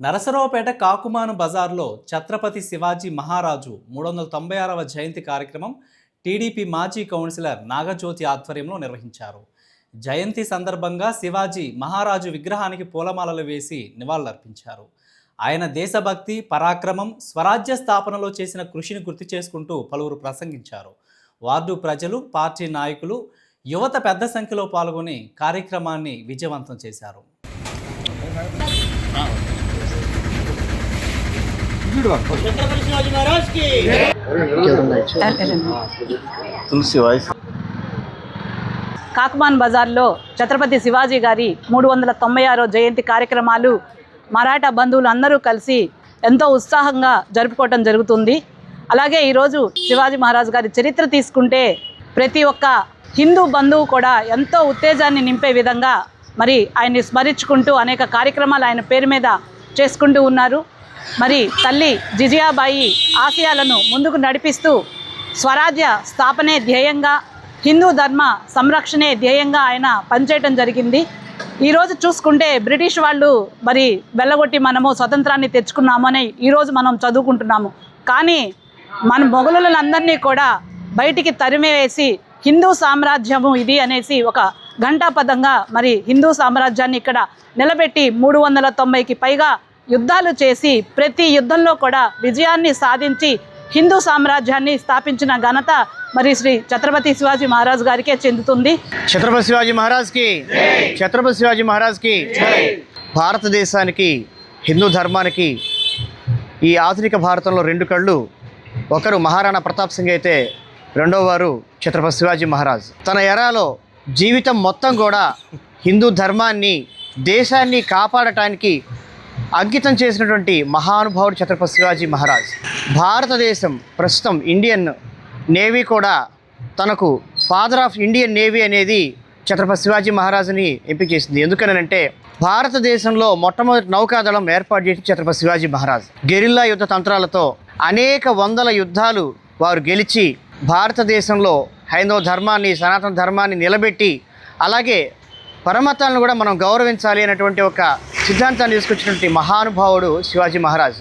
నరసరావుపేట కాకుమాను బజార్లో ఛత్రపతి శివాజీ మహారాజు 396వ జయంతి కార్యక్రమం టీడీపీ మాజీ కౌన్సిలర్ నాగజ్యోతి ఆధ్వర్యంలో నిర్వహించారు. జయంతి సందర్భంగా శివాజీ మహారాజు విగ్రహానికి పూలమాలలు వేసి నివాళులర్పించారు. ఆయన దేశభక్తి, పరాక్రమం, స్వరాజ్య స్థాపనలో చేసిన కృషిని గుర్తు చేసుకుంటూ పలువురు ప్రసంగించారు. వార్డు ప్రజలు, పార్టీ నాయకులు, యువత పెద్ద సంఖ్యలో పాల్గొని కార్యక్రమాన్ని విజయవంతం చేశారు. కాకుమాన్ బజార్లో ఛత్రపతి శివాజీ గారి 396వ జయంతి కార్యక్రమాలు మరాఠా బంధువులు అందరూ కలిసి ఎంతో ఉత్సాహంగా జరుపుకోవటం జరుగుతుంది. అలాగే ఈరోజు శివాజీ మహారాజు గారి చరిత్ర తీసుకుంటే ప్రతి ఒక్క హిందూ బంధువు కూడా ఎంతో ఉత్తేజాన్ని నింపే విధంగా మరి ఆయన్ని స్మరించుకుంటూ అనేక కార్యక్రమాలు ఆయన పేరు మీద చేసుకుంటూ ఉన్నారు. మరి తల్లి జిజియాబాయి ఆశయాలను ముందుకు నడిపిస్తూ స్వరాజ్య స్థాపనే ధ్యేయంగా, హిందూ ధర్మ సంరక్షణే ధ్యేయంగా ఆయన పనిచేయటం జరిగింది. ఈరోజు చూసుకుంటే బ్రిటిష్ వాళ్ళు మరి వెళ్ళగొట్టి మనము స్వతంత్రాన్ని తెచ్చుకున్నామని ఈరోజు మనం చదువుకుంటున్నాము. కానీ మన మొఘలులందరినీ కూడా బయటికి తరిమివేసి హిందూ సామ్రాజ్యము ఇది అనేసి ఒక ఘంటాపదంగా మరి హిందూ సామ్రాజ్యాన్ని ఇక్కడ నిలబెట్టి 390కి పైగా యుద్ధాలు చేసి ప్రతి యుద్ధంలో కూడా విజయాన్ని సాధించి హిందూ సామ్రాజ్యాన్ని స్థాపించిన ఘనత మరి శ్రీ ఛత్రపతి శివాజీ మహారాజ్ గారికే చెందుతుంది. ఛత్రపతి శివాజీ మహారాజ్కి, ఛత్రపతి శివాజీ మహారాజ్కి. భారతదేశానికి, హిందూ ధర్మానికి ఈ ఆధునిక భారతంలో రెండు కళ్ళు. ఒకరు మహారాణా ప్రతాప్ సింగ్ అయితే రెండవ వారు ఛత్రపతి శివాజీ మహారాజ్. తన ఎరాలో జీవితం మొత్తం కూడా హిందూ ధర్మాన్ని, దేశాన్ని కాపాడటానికి అంకితం చేసినటువంటి మహానుభావుడు ఛత్రపతి శివాజీ మహారాజ్. భారతదేశం ప్రస్తుతం ఇండియన్ నేవీ కూడా తనకు ఫాదర్ ఆఫ్ ఇండియన్ నేవీ అనేది ఛత్రపతి శివాజీ మహారాజుని ఎంపిక చేసింది. ఎందుకనంటే భారతదేశంలో మొట్టమొదటి నౌకాదళం ఏర్పాటు చేసిన ఛత్రపతి శివాజీ మహారాజ్. గెరిల్లా యుద్ధ తంత్రాలతో అనేక వందల యుద్ధాలు వారు గెలిచి భారతదేశంలో హైందవ ధర్మాన్ని, సనాతన ధర్మాన్ని నిలబెట్టి అలాగే పరమతాలను కూడా మనం గౌరవించాలి అనేటువంటి ఒక సిద్ధాంతాన్ని తీసుకొచ్చినటువంటి మహానుభావుడు శివాజీ మహారాజ్.